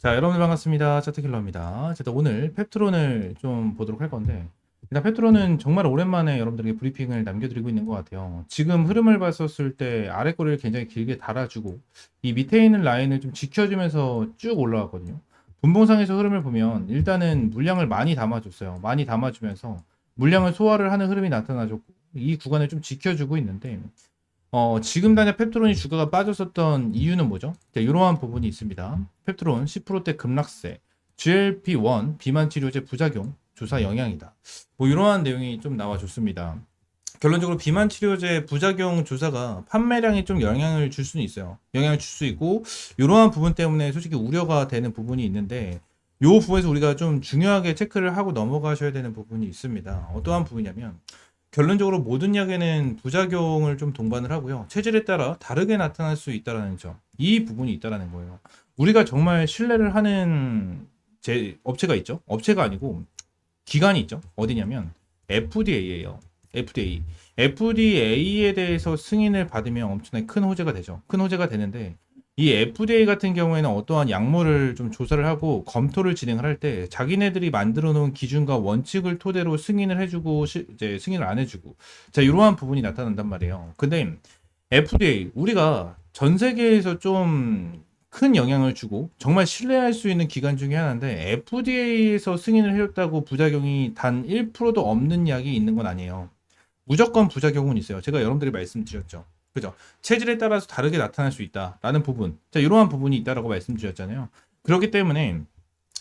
자, 여러분들 반갑습니다. 차트킬러입니다. 자, 오늘 펩트론을 좀 보도록 할 건데, 일단 펩트론은 정말 오랜만에 여러분들에게 브리핑을 남겨드리고 있는 것 같아요. 지금 흐름을 봤었을 때 아래 꼬리를 굉장히 길게 달아주고, 이 밑에 있는 라인을 좀 지켜주면서 쭉 올라왔거든요. 분봉상에서 흐름을 보면 일단은 물량을 많이 담아줬어요. 많이 담아주면서 물량을 소화를 하는 흐름이 나타나줬고, 이 구간을 좀 지켜주고 있는데, 지금 단위 펩트론이 주가가 빠졌었던 이유는 뭐죠? 자, 이러한 부분이 있습니다. 펩트론 10%대 급락세, GLP-1 비만 치료제 부작용 조사 영향이다. 뭐 이러한 내용이 좀 나와줬습니다. 결론적으로 비만 치료제 부작용 조사가 판매량에 좀 영향을 줄 수는 있어요. 영향을 줄 수 있고 이러한 부분 때문에 솔직히 우려가 되는 부분이 있는데 이 부분에서 우리가 좀 중요하게 체크를 하고 넘어가셔야 되는 부분이 있습니다. 어떠한 부분이냐면 결론적으로 모든 약에는 부작용을 좀 동반을 하고요. 체질에 따라 다르게 나타날 수 있다는 점. 이 부분이 있다는 거예요. 우리가 정말 신뢰를 하는 업체가 있죠. 업체가 아니고 기관이 있죠. 어디냐면 FDA예요. FDA. FDA에 대해서 승인을 받으면 엄청나게 큰 호재가 되죠. 큰 호재가 되는데 이 FDA 같은 경우에는 어떠한 약물을 좀 조사를 하고 검토를 진행을 할 때 자기네들이 만들어 놓은 기준과 원칙을 토대로 승인을 해주고 이제 승인을 안 해주고 자 이러한 부분이 나타난단 말이에요. 근데 FDA 우리가 전 세계에서 좀 큰 영향을 주고 정말 신뢰할 수 있는 기관 중에 하나인데 FDA에서 승인을 해줬다고 부작용이 단 1%도 없는 약이 있는 건 아니에요. 무조건 부작용은 있어요. 제가 여러분들이 말씀드렸죠. 그죠? 체질에 따라서 다르게 나타날 수 있다라는 부분. 자, 이러한 부분이 있다라고 말씀드렸잖아요. 그렇기 때문에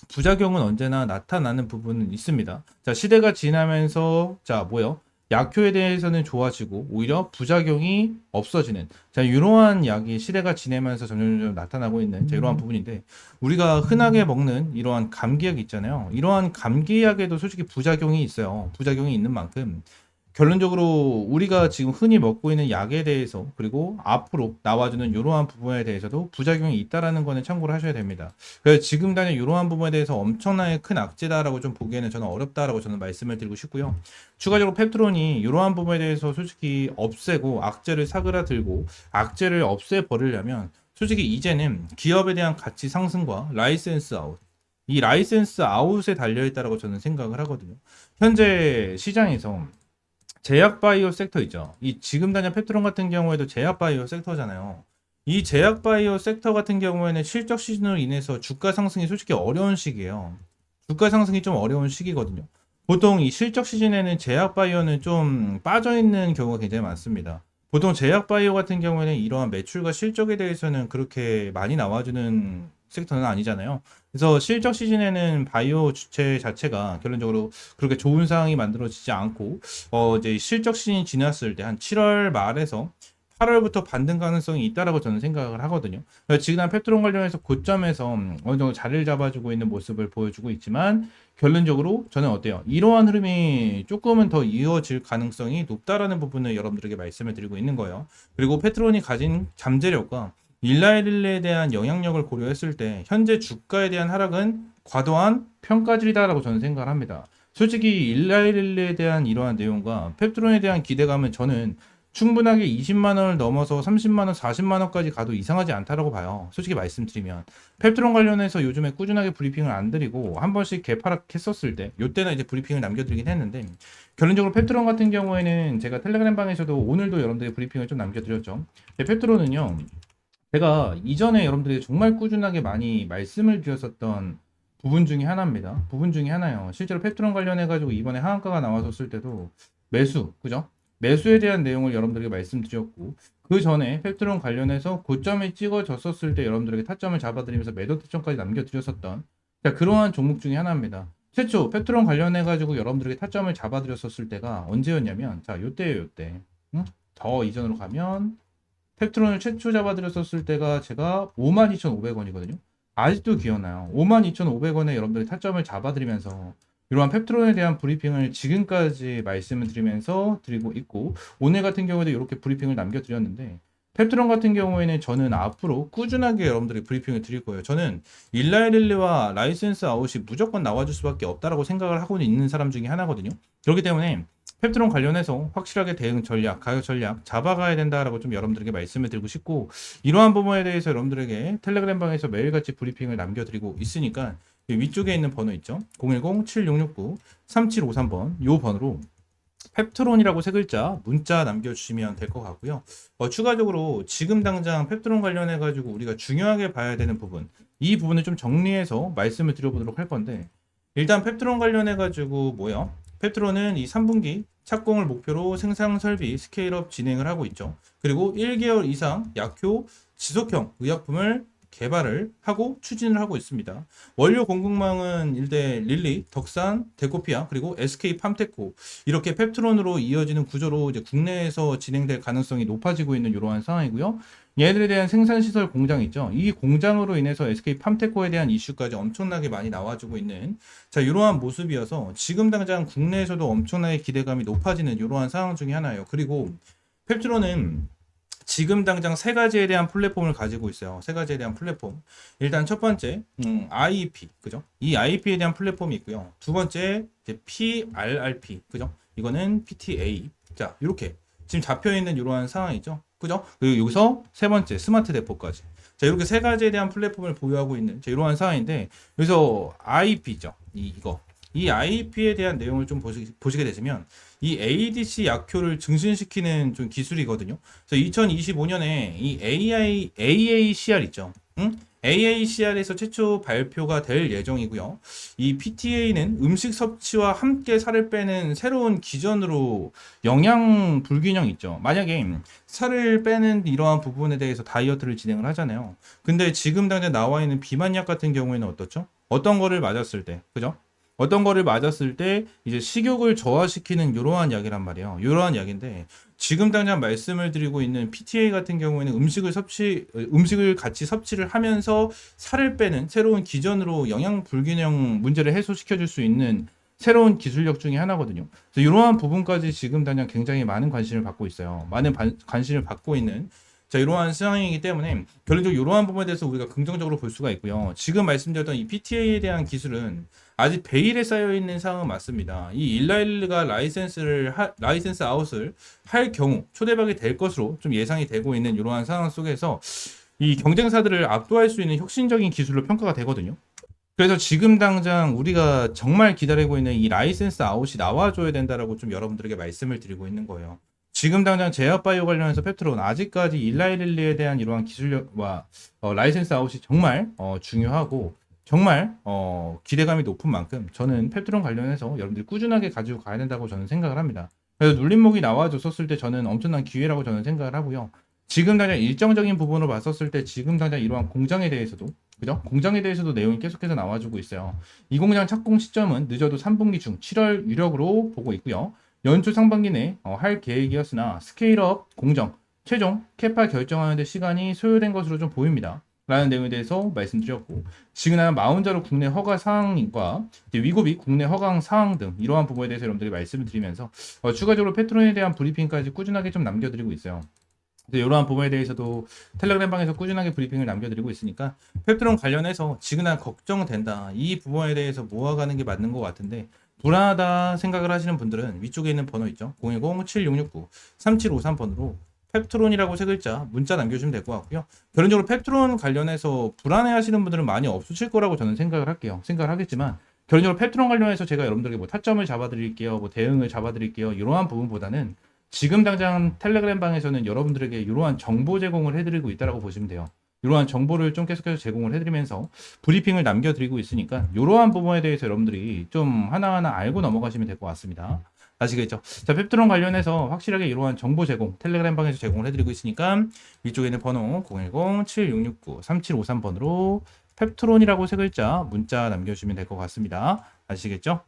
부작용은 언제나 나타나는 부분은 있습니다. 자, 시대가 지나면서 자, 뭐요? 약효에 대해서는 좋아지고 오히려 부작용이 없어지는 자 이러한 약이 시대가 지나면서 점점 나타나고 있는 자 이러한 부분인데 우리가 흔하게 먹는 이러한 감기약 있잖아요. 이러한 감기약에도 솔직히 부작용이 있어요. 부작용이 있는 만큼 결론적으로 우리가 지금 흔히 먹고 있는 약에 대해서 그리고 앞으로 나와주는 이러한 부분에 대해서도 부작용이 있다라는 거는 참고를 하셔야 됩니다. 그래서 지금 단위 이러한 부분에 대해서 엄청나게 큰 악재다라고 좀 보기에는 저는 어렵다라고 저는 말씀을 드리고 싶고요. 추가적으로 펩트론이 이러한 부분에 대해서 솔직히 없애고 악재를 사그라들고 악재를 없애버리려면 솔직히 이제는 기업에 대한 가치 상승과 라이센스 아웃 이 라이센스 아웃에 달려있다라고 저는 생각을 하거든요. 현재 시장에서 제약 바이오 섹터 있죠. 이 지금 단위 펩트론 같은 경우에도 제약 바이오 섹터잖아요. 이 제약 바이오 섹터 같은 경우에는 실적 시즌으로 인해서 주가 상승이 솔직히 어려운 시기예요. 주가 상승이 좀 어려운 시기거든요. 보통 이 실적 시즌에는 제약 바이오는 좀 빠져 있는 경우가 굉장히 많습니다. 보통 제약 바이오 같은 경우에는 이러한 매출과 실적에 대해서는 그렇게 많이 나와주는 섹터는 아니잖아요. 그래서 실적 시즌에는 바이오 주체 자체가 결론적으로 그렇게 좋은 상황이 만들어지지 않고 이제 실적 시즌이 지났을 때 한 7월 말에서 8월부터 반등 가능성이 있다라고 저는 생각을 하거든요. 그래서 지금 펩트론 관련해서 고점에서 어느 정도 자리를 잡아주고 있는 모습을 보여주고 있지만 결론적으로 저는 어때요? 이러한 흐름이 조금은 더 이어질 가능성이 높다라는 부분을 여러분들에게 말씀을 드리고 있는 거예요. 그리고 펩트론이 가진 잠재력과 일라이릴레에 대한 영향력을 고려했을 때 현재 주가에 대한 하락은 과도한 평가질이다라고 저는 생각을 합니다. 솔직히 일라이릴레에 대한 이러한 내용과 펩트론에 대한 기대감은 저는 충분하게 20만 원을 넘어서 30만 원, 40만 원까지 가도 이상하지 않다라고 봐요. 솔직히 말씀드리면 펩트론 관련해서 요즘에 꾸준하게 브리핑을 안 드리고 한 번씩 개파락했었을 때 요때는 이제 브리핑을 남겨드리긴 했는데 결론적으로 펩트론 같은 경우에는 제가 텔레그램 방에서도 오늘도 여러분들의 브리핑을 좀 남겨드렸죠. 펩트론은요. 제가 이전에 여러분들이 정말 꾸준하게 많이 말씀을 드렸었던 부분 중에 하나입니다. 부분 중에 하나예요. 실제로 펩트론 관련해가지고 이번에 하한가가 나왔었을 때도 매수, 그죠? 매수에 대한 내용을 여러분들에게 말씀드렸고, 그 전에 펩트론 관련해서 고점이 찍어졌었을 때 여러분들에게 타점을 잡아드리면서 매도 타점까지 남겨드렸었던 자, 그러한 종목 중에 하나입니다. 최초 펩트론 관련해가지고 여러분들에게 타점을 잡아드렸었을 때가 언제였냐면, 자, 요때예요, 요때. 응? 더 이전으로 가면, 펩트론을 최초 잡아드렸었을 때가 제가 52,500원이거든요. 아직도 기억나요. 52,500원에 여러분들이 타점을 잡아드리면서 이러한 펩트론에 대한 브리핑을 지금까지 말씀을 드리면서 드리고 있고 오늘 같은 경우에도 이렇게 브리핑을 남겨드렸는데 펩트론 같은 경우에는 저는 앞으로 꾸준하게 여러분들이 브리핑을 드릴 거예요. 저는 일라이릴리와 라이센스 아웃이 무조건 나와줄 수밖에 없다라고 생각을 하고 있는 사람 중에 하나거든요. 그렇기 때문에 펩트론 관련해서 확실하게 대응 전략, 가격 전략 잡아가야 된다라고 좀 여러분들에게 말씀을 드리고 싶고, 이러한 부분에 대해서 여러분들에게 텔레그램 방에서 매일같이 브리핑을 남겨드리고 있으니까 위쪽에 있는 번호 있죠? 010-7669-3753번 이 번호로 펩트론이라고 세 글자 문자 남겨주시면 될 것 같고요. 추가적으로 지금 당장 펩트론 관련해 가지고 우리가 중요하게 봐야 되는 부분, 이 부분을 좀 정리해서 말씀을 드려보도록 할 건데, 일단 펩트론 관련해 가지고 뭐요? 펩트론은 이 3분기 착공을 목표로 생산 설비 스케일업 진행을 하고 있죠. 그리고 1개월 이상 약효 지속형 의약품을 개발을 하고 추진을 하고 있습니다. 원료 공급망은 일대 릴리, 덕산, 데코피아, 그리고 SK 팜테코, 이렇게 펩트론으로 이어지는 구조로 이제 국내에서 진행될 가능성이 높아지고 있는 이러한 상황이고요. 얘들에 대한 생산시설 공장 있죠. 이 공장으로 인해서 SK 팜테코에 대한 이슈까지 엄청나게 많이 나와주고 있는, 자, 이러한 모습이어서 지금 당장 국내에서도 엄청나게 기대감이 높아지는 이러한 상황 중에 하나예요. 그리고 펩트론은 지금 당장 세 가지에 대한 플랫폼을 가지고 있어요. 세 가지에 대한 플랫폼. 일단 첫 번째, IEP, 그죠? 이 IEP에 대한 플랫폼이 있고요. 두 번째, 이제 PRRP, 그죠? 이거는 PTA. 자, 이렇게 지금 잡혀 있는 이러한 상황이죠. 그죠? 그리고 여기서 세 번째, 스마트 대포까지. 자, 이렇게 세 가지에 대한 플랫폼을 보유하고 있는 자, 이러한 상황인데, 여기서 IEP죠. 이 IEP에 대한 내용을 좀 보시게 되시면, 이 ADC 약효를 증진시키는 좀 기술이거든요. 그래서 2025년에 이 AACR 있죠. 응? AACR에서 최초 발표가 될 예정이고요. 이 PTA는 음식 섭취와 함께 살을 빼는 새로운 기전으로 영양 불균형 있죠. 만약에 살을 빼는 이러한 부분에 대해서 다이어트를 진행을 하잖아요. 근데 지금 당장 나와 있는 비만약 같은 경우에는 어떻죠? 어떤 거를 맞았을 때, 그죠? 어떤 거를 맞았을 때 이제 식욕을 저하시키는 이러한 약이란 말이에요. 이러한 약인데 지금 당장 말씀을 드리고 있는 PTA 같은 경우에는 음식을 같이 섭취를 하면서 살을 빼는 새로운 기전으로 영양 불균형 문제를 해소시켜 줄 수 있는 새로운 기술력 중에 하나거든요. 그래서 이러한 부분까지 지금 당장 굉장히 많은 관심을 받고 있어요. 많은 관심을 받고 있는, 자, 이러한 상황이기 때문에 결론적으로 이러한 부분에 대해서 우리가 긍정적으로 볼 수가 있고요. 지금 말씀드렸던 이 PTA에 대한 기술은 아직 베일에 쌓여 있는 상황은 맞습니다. 이 일라일가 라이센스 아웃을 할 경우 초대박이 될 것으로 좀 예상이 되고 있는 이러한 상황 속에서 이 경쟁사들을 압도할 수 있는 혁신적인 기술로 평가가 되거든요. 그래서 지금 당장 우리가 정말 기다리고 있는 이 라이센스 아웃이 나와줘야 된다라고 좀 여러분들에게 말씀을 드리고 있는 거예요. 지금 당장 제약바이오 관련해서 펩트론 아직까지 일라이릴리에 대한 이러한 기술력과 라이센스 아웃이 정말 중요하고 정말 기대감이 높은 만큼 저는 펩트론 관련해서 여러분들이 꾸준하게 가지고 가야 된다고 저는 생각을 합니다. 그래서 눌림목이 나와줬었을 때 저는 엄청난 기회라고 저는 생각을 하고요. 지금 당장 일정적인 부분으로 봤었을 때 지금 당장 이러한 공장에 대해서도, 그죠? 공장에 대해서도 내용이 계속해서 나와주고 있어요. 이 공장 착공 시점은 늦어도 3분기 중 7월 유력으로 보고 있고요. 연초 상반기 내 할 계획이었으나 스케일업 공정 최종 캐파 결정하는 데 시간이 소요된 것으로 좀 보입니다. 라는 내용에 대해서 말씀드렸고, 지금 마운자로 국내 허가 사항과 위고비 국내 허가 사항 등 이러한 부분에 대해서 여러분들이 말씀을 드리면서 추가적으로 페트론에 대한 브리핑까지 꾸준하게 좀 남겨드리고 있어요. 이러한 부분에 대해서도 텔레그램 방에서 꾸준하게 브리핑을 남겨드리고 있으니까 펩트론 관련해서 지금 걱정된다, 이 부분에 대해서 모아가는 게 맞는 것 같은데, 불안하다 생각을 하시는 분들은 위쪽에 있는 번호 있죠. 010-7669-3753번으로 펩트론이라고 세 글자 문자 남겨주시면 될 것 같고요. 결론적으로 펩트론 관련해서 불안해하시는 분들은 많이 없으실 거라고 저는 생각을 하겠지만, 결론적으로 펩트론 관련해서 제가 여러분들에게 뭐 타점을 잡아드릴게요, 뭐 대응을 잡아드릴게요, 이러한 부분보다는 지금 당장 텔레그램 방에서는 여러분들에게 이러한 정보 제공을 해드리고 있다고 보시면 돼요. 이러한 정보를 좀 계속해서 제공을 해드리면서 브리핑을 남겨드리고 있으니까 이러한 부분에 대해서 여러분들이 좀 하나하나 알고 넘어가시면 될 것 같습니다. 아시겠죠? 자, 펩트론 관련해서 확실하게 이러한 정보 제공 텔레그램 방에서 제공을 해드리고 있으니까 위쪽에 있는 번호 010-7669-3753번으로 펩트론이라고 세 글자 문자 남겨주시면 될 것 같습니다. 아시겠죠?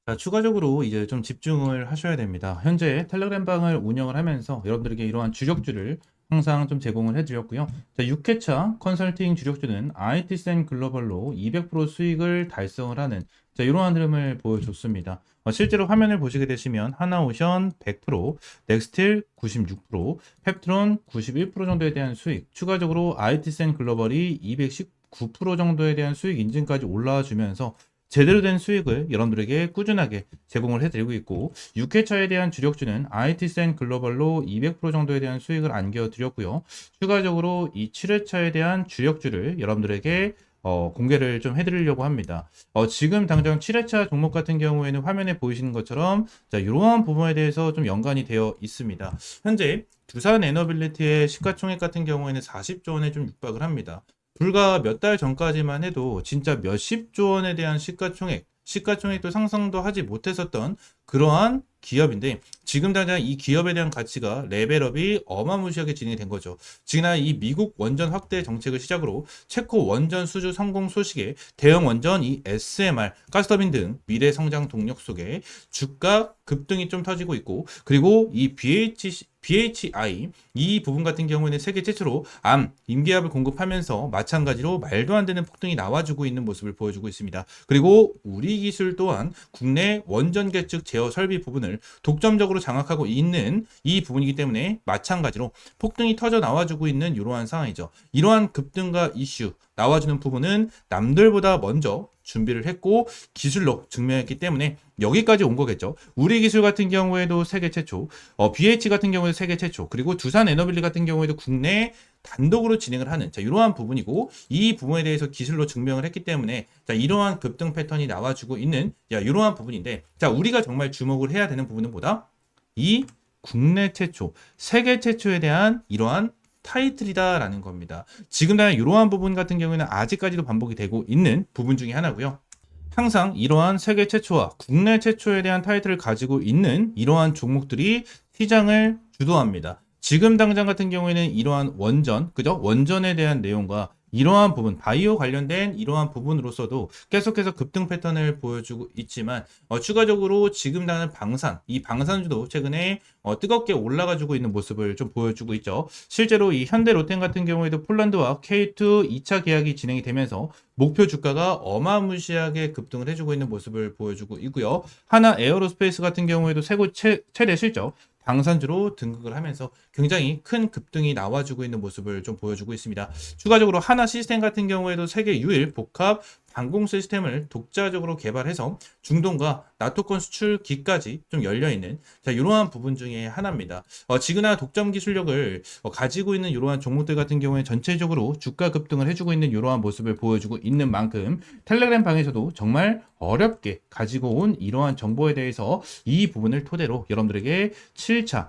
자, 추가적으로 이제 좀 집중을 하셔야 됩니다. 현재 텔레그램 방을 운영을 하면서 여러분들에게 이러한 주력주를 항상 좀 제공을 해드렸고요. 자, 6회차 컨설팅 주력주는 IT센 글로벌로 200% 수익을 달성을 하는, 자, 이러한 흐름을 보여줬습니다. 실제로 화면을 보시게 되시면 하나오션 100%, 넥스틸 96%, 펩트론 91% 정도에 대한 수익, 추가적으로 IT센 글로벌이 219% 정도에 대한 수익 인증까지 올라와 주면서 제대로 된 수익을 여러분들에게 꾸준하게 제공을 해드리고 있고 6회차에 대한 주력주는 IT센 글로벌로 200% 정도에 대한 수익을 안겨드렸고요. 추가적으로 이 7회차에 대한 주력주를 여러분들에게 공개를 좀 해드리려고 합니다. 지금 당장 7회차 종목 같은 경우에는 화면에 보이시는 것처럼 자, 이러한 부분에 대해서 좀 연관이 되어 있습니다. 현재 두산 에너빌리티의 시가총액 같은 경우에는 40조 원에 좀 육박을 합니다. 불과 몇 달 전까지만 해도 진짜 몇십조 원에 대한 시가총액도 상상도 하지 못했었던 그러한 기업인데 지금 당장 이 기업에 대한 가치가 레벨업이 어마무시하게 진행이 된 거죠. 지난 이 미국 원전 확대 정책을 시작으로 체코 원전 수주 성공 소식에 대형 원전 이 SMR, 가스터빈 등 미래 성장 동력 속에 주가 급등이 좀 터지고 있고 그리고 이 BHI 이 부분 같은 경우에는 세계 최초로 암, 임기압을 공급하면서 마찬가지로 말도 안 되는 폭등이 나와주고 있는 모습을 보여주고 있습니다. 그리고 우리 기술 또한 국내 원전 계측 제어 설비 부분을 독점적으로 장악하고 있는 이 부분이기 때문에 마찬가지로 폭등이 터져 나와주고 있는 이러한 상황이죠. 이러한 급등과 이슈 나와주는 부분은 남들보다 먼저 준비를 했고 기술로 증명했기 때문에 여기까지 온 거겠죠. 우리 기술 같은 경우에도 세계 최초, BH 같은 경우에도 세계 최초, 그리고 두산 에너빌리 같은 경우에도 국내 단독으로 진행을 하는 자, 이러한 부분이고 이 부분에 대해서 기술로 증명을 했기 때문에 자, 이러한 급등 패턴이 나와주고 있는 자, 이러한 부분인데 자, 우리가 정말 주목을 해야 되는 부분은 뭐다? 이 국내 최초, 세계 최초에 대한 이러한 타이틀이다라는 겁니다. 지금 당장 이러한 부분 같은 경우에는 아직까지도 반복이 되고 있는 부분 중에 하나고요. 항상 이러한 세계 최초와 국내 최초에 대한 타이틀을 가지고 있는 이러한 종목들이 시장을 주도합니다. 지금 당장 같은 경우에는 이러한 원전, 그죠? 원전에 대한 내용과 이러한 부분, 바이오 관련된 이러한 부분으로서도 계속해서 급등 패턴을 보여주고 있지만 추가적으로 지금 나는 이 방산주도 최근에 뜨겁게 올라가지고 있는 모습을 좀 보여주고 있죠. 실제로 이 현대 로템 같은 경우에도 폴란드와 K2 2차 계약이 진행이 되면서 목표 주가가 어마무시하게 급등을 해주고 있는 모습을 보여주고 있고요. 하나 에어로스페이스 같은 경우에도 최대 실적 방산주로 등극을 하면서 굉장히 큰 급등이 나와주고 있는 모습을 좀 보여주고 있습니다. 추가적으로 하나 시스템 같은 경우에도 세계 유일 복합 방공 시스템을 독자적으로 개발해서 중동과 나토권 수출기까지 좀 열려있는 자, 이러한 부분 중에 하나입니다. 지그나 독점 기술력을 가지고 있는 이러한 종목들 같은 경우에 전체적으로 주가 급등을 해주고 있는 이러한 모습을 보여주고 있는 만큼 텔레그램 방에서도 정말 어렵게 가지고 온 이러한 정보에 대해서 이 부분을 토대로 여러분들에게 7차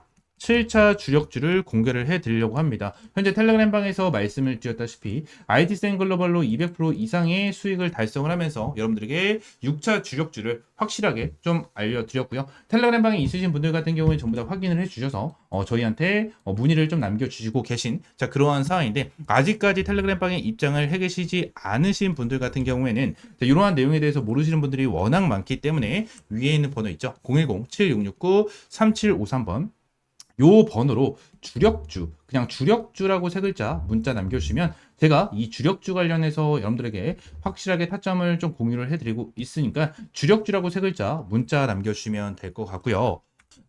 주력주를 공개를 해드리려고 합니다. 현재 텔레그램 방에서 말씀을 드렸다시피 IT센 글로벌로 200% 이상의 수익을 달성을 하면서 여러분들에게 6차 주력주를 확실하게 좀 알려드렸고요. 텔레그램 방에 있으신 분들 같은 경우에 전부 다 확인을 해주셔서 저희한테 문의를 좀 남겨주시고 계신 자 그러한 상황인데 아직까지 텔레그램 방에 입장을 해 계시지 않으신 분들 같은 경우에는 자, 이러한 내용에 대해서 모르시는 분들이 워낙 많기 때문에 위에 있는 번호 있죠. 010-7669-3753번 요 번호로 주력주, 그냥 주력주라고 세 글자 문자 남겨주시면 제가 이 주력주 관련해서 여러분들에게 확실하게 타점을 좀 공유를 해드리고 있으니까 주력주라고 세 글자 문자 남겨주시면 될 것 같고요.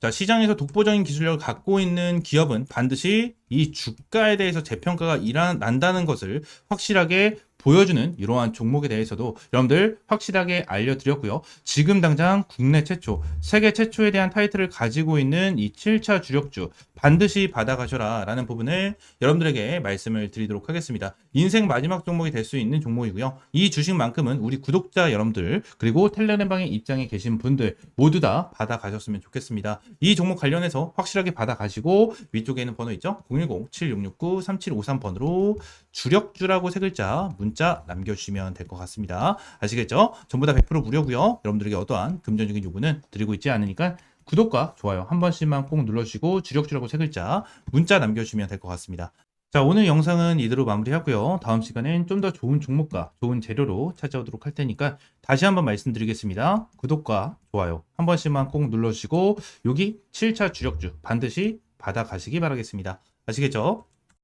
자, 시장에서 독보적인 기술력을 갖고 있는 기업은 반드시 이 주가에 대해서 재평가가 난다는 것을 확실하게 보여주는 이러한 종목에 대해서도 여러분들 확실하게 알려드렸고요. 지금 당장 국내 최초, 세계 최초에 대한 타이틀을 가지고 있는 이 7차 주력주 반드시 받아가셔라 라는 부분을 여러분들에게 말씀을 드리도록 하겠습니다. 인생 마지막 종목이 될 수 있는 종목이고요. 이 주식만큼은 우리 구독자 여러분들 그리고 텔레그램방에 입장에 계신 분들 모두 다 받아가셨으면 좋겠습니다. 이 종목 관련해서 확실하게 받아가시고 위쪽에 있는 번호 있죠? 010-7669-3753번으로 주력주라고 세 글자 문자 남겨주시면 될 것 같습니다. 아시겠죠? 전부 다 100% 무료고요. 여러분들에게 어떠한 금전적인 요구는 드리고 있지 않으니까 구독과 좋아요 한 번씩만 꼭 눌러주시고 주력주라고 세 글자 문자 남겨주시면 될 것 같습니다. 자, 오늘 영상은 이대로 마무리하고요. 다음 시간엔 좀 더 좋은 종목과 좋은 재료로 찾아오도록 할 테니까 다시 한번 말씀드리겠습니다. 구독과 좋아요 한 번씩만 꼭 눌러주시고 여기 7차 주력주 반드시 받아가시기 바라겠습니다. 아시겠죠?